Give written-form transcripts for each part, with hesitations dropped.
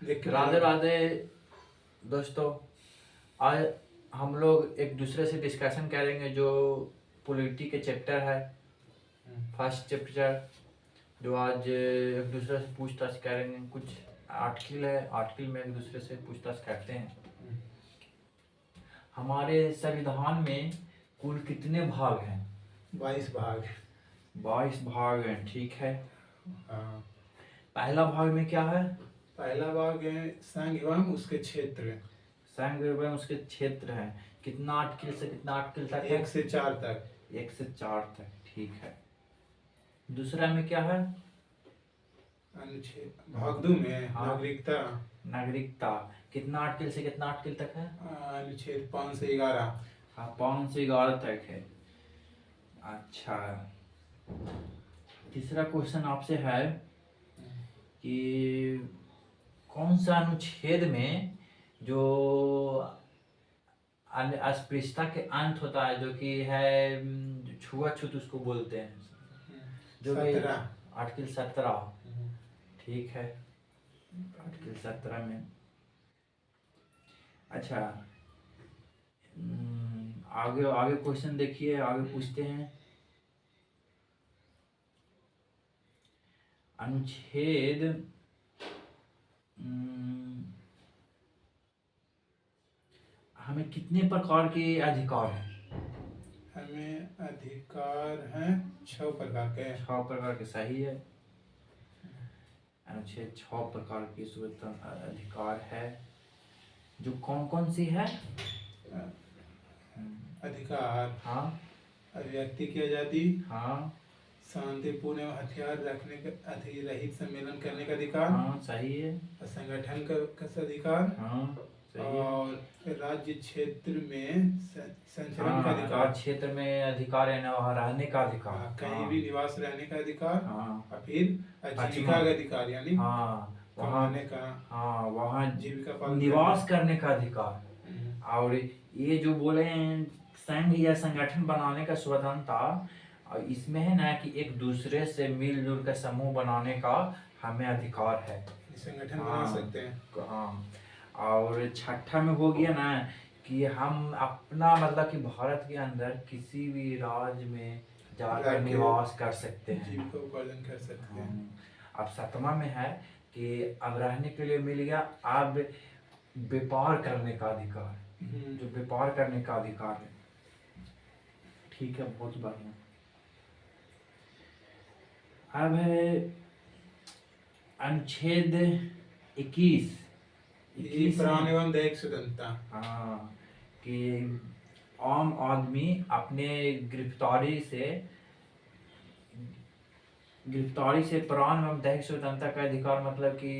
राधे राधे दोस्तों। आज हम लोग एक दूसरे से डिस्कशन करेंगे जो पॉलिटी के चैप्टर है, फर्स्ट चैप्टर, जो आज एक दूसरे से पूछताछ करेंगे। कुछ आर्टिकल है, आर्टिकल में एक दूसरे से पूछताछ करते हैं। हमारे संविधान में कुल कितने भाग हैं? 22 भाग। 22 भाग हैं, ठीक है। हाँ। पहला भाग में क्या है? पहला भाग है संघ एवं उसके क्षेत्र। संघ एवं उसके क्षेत्र है। कितना आर्टिकल से कितना आर्टिकल तक है? 1 से 4 तक। 1 से 4 तक, ठीक है। दूसरा में क्या है? अनुच्छेद भाग 2 में हाँ। नागरिकता। नागरिकता कितना आर्टिकल से कितना आर्टिकल तक है? अनुच्छेद 5 से 11। हाँ, 5 से 11 तक है। अच्छा, तीसरा क्वेश्चन आपसे है कि कौन सा अनुच्छेद में जो अस्पृश्यता के अंत होता है, जो कि है छुआछूत उसको बोलते हैं, जो कि 17। आर्टिकल 17, ठीक है। आर्टिकल 17 में अच्छा, आगे आगे क्वेश्चन देखिए, आगे पूछते हैं। अनुच्छेद हमें कितने प्रकार के अधिकार हैं? हमें अधिकार हैं 6 प्रकार के। 6 प्रकार के, सही है। अनुच्छेद 6 प्रकार की स्वतंत्र अधिकार है, जो कौन कौन सी है? अधिकार। हाँ। अभिव्यक्ति की आजादी। हाँ। शांतिपूर्ण एवं हथियार रखने का रहित सम्मेलन करने का अधिकार। हाँ, सही है। संगठन का अधिकार। हाँ, सही है। और राज्य क्षेत्र में संचरण का हाँ, अधिकार। राज्य क्षेत्र में अधिकार है ना, वहाँ रहने का अधिकार। कहीं भी निवास रहने का अधिकार। हाँ। और फिर आजीविका का अधिकार, यानी हाँ, वहाँ कमाने का। हाँ, वहाँ जीविका पालन निवास करने का अधिकार। और ये जो बोले हैं संघ या संगठन बनाने का स्वतंत्रता, और इसमें है ना कि एक दूसरे से मिलजुल कर समूह बनाने का हमें अधिकार है, संगठन बना सकते हैं। हाँ। और छठा में हो गया ना कि हम अपना मतलब कि भारत के अंदर किसी भी राज्य में जाकर निवास कर सकते हैं, जीविका उपार्जन कर सकते हैं। अब 7वां में है कि अब रहने के लिए मिल गया, अब व्यापार करने का अधिकार, जो व्यापार करने का अधिकार है, ठीक है, बहुत बढ़िया। अब है अनुच्छेद 21 प्राण एवं दैहिक स्वतंत्रता। हाँ, कि आम आदमी अपने गिरफ्तारी से प्राण एवं दैहिक स्वतंत्रता का अधिकार, मतलब कि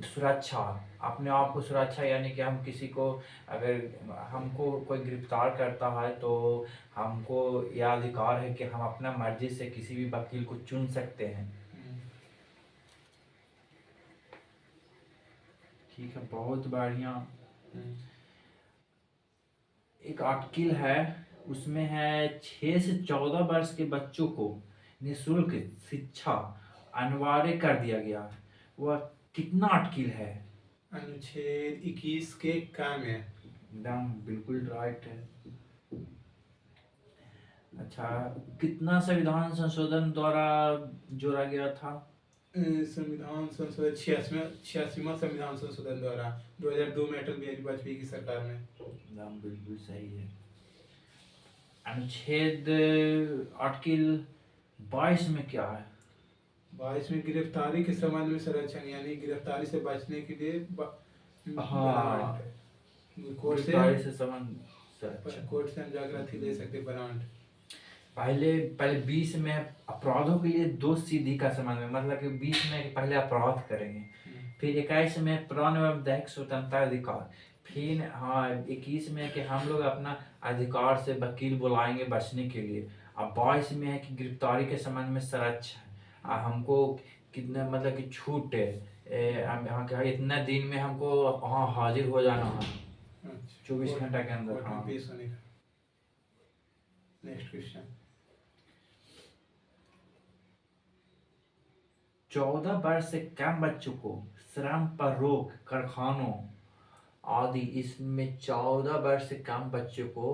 सुरक्षा, अपने आप को सुरक्षा, यानी कि हम किसी को, अगर हमको कोई गिरफ्तार करता है तो हमको यह अधिकार है कि हम अपना मर्जी से किसी भी वकील को चुन सकते हैं, ठीक है, बहुत बढ़िया। एक आर्टिकल है, उसमें है 6 से 14 वर्ष के बच्चों को निःशुल्क शिक्षा अनिवार्य कर दिया गया। वह कितना आर्टिकल है? अनुच्छेद 21 के काम है। एकदम बिल्कुल राइट है। अच्छा, कितना संविधान संशोधन द्वारा जोड़ा गया था? संविधान संशोधन 86वां संविधान संशोधन द्वारा 2002 में अटल बिहारी वाजपेयी की सरकार में। एकदम बिल्कुल सही है। अनुच्छेद आर्टिकल 22 में क्या है? 22 में गिरफ्तारी के संबंध में संरक्षण, यानी गिरफ्तारी से बचने के लिए हाँ, कोर्ट से संबंध, कोर्ट से हम जागृति ले सकते बरांड। पहले 20 में अपराधों के लिए दोष सिद्धि का संबंध में, मतलब कि 20 में पहले अपराध करेंगे, फिर 21 में प्राण एवं दैहिक स्वतंत्रता अधिकार, फिर हाँ 21 में कि हम लोग अपना अधिकार से वकील बुलाएंगे बचने के लिए। अब 22 में है कि गिरफ्तारी के संबंध में संरक्षण, हमको कितना मतलब कि छूट है, इतना दिन में हमको वहाँ हाजिर हो जाना है, 24 घंटा के अंदर। हाँ, पेश होने का। Next question. 14 वर्ष से कम बच्चों को श्रम पर रोक, कारखानों आदि, इसमें 14 वर्ष से कम बच्चे को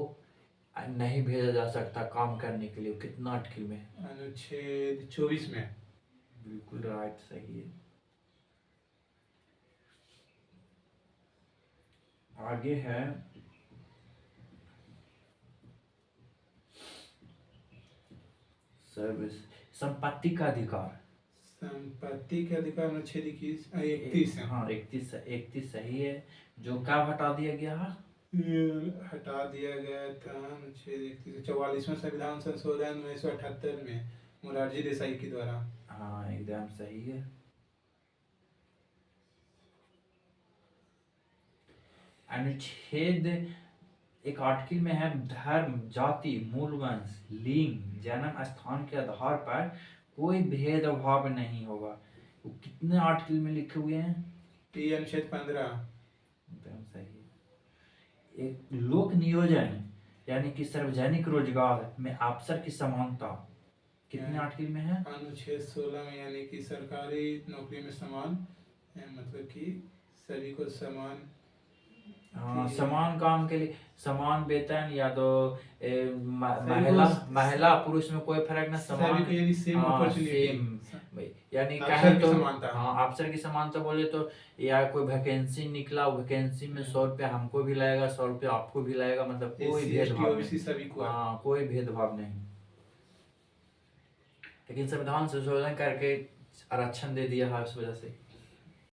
नहीं भेजा जा सकता काम करने के लिए। कितना आर्टिकल में है? अनुच्छेद 24 में। बिल्कुल राइट, सही है। आगे है सर्विस, संपत्ति का अधिकार। संपत्ति के अधिकार अनुच्छेद 31 है। हाँ 31 सही है। जो कब हटा दिया गया है? हटा दिया गया था अनुच्छेद 44वां संविधान संशोधन 1978 में मोरारजी देसाई के द्वारा। हाँ एकदम सही है। अनुच्छेद एक आर्टिकल में है, धर्म, जाति, मूल वंश, लिंग, जन्म स्थान के आधार पर कोई भेदभाव नहीं होगा। वो कितने आर्टिकल में लिखे हुए हैं? ये अनुच्छेद 15। एकदम सही है। एक लोक नियोजन यानी कि सार्वजनिक रोजगार में अवसर की समानता, कितने आर्टिकल में है? अनुच्छेद 16 में, यानी कि सरकारी नौकरी में समान, मतलब कि सभी को समान, हाँ समान काम के लिए समान वेतन, या तो महिला पुरुष में कोई फर्क ना, समान, सभी को यानी सेम अपॉर्चुनिटी, यानी अवसर कहें की तो समानता। हाँ अवसर की समानता बोले तो, या कोई वैकेंसी निकला, वैकेंसी में 100 रुपया हमको भी लगेगा, 100 रुपया आपको भी लगेगा, मतलब कोई भेदभाव नहीं। सभी को। हाँ कोई भेदभाव नहीं। लेकिन संविधान संशोधन करके आरक्षण दे दिया है उस वजह से।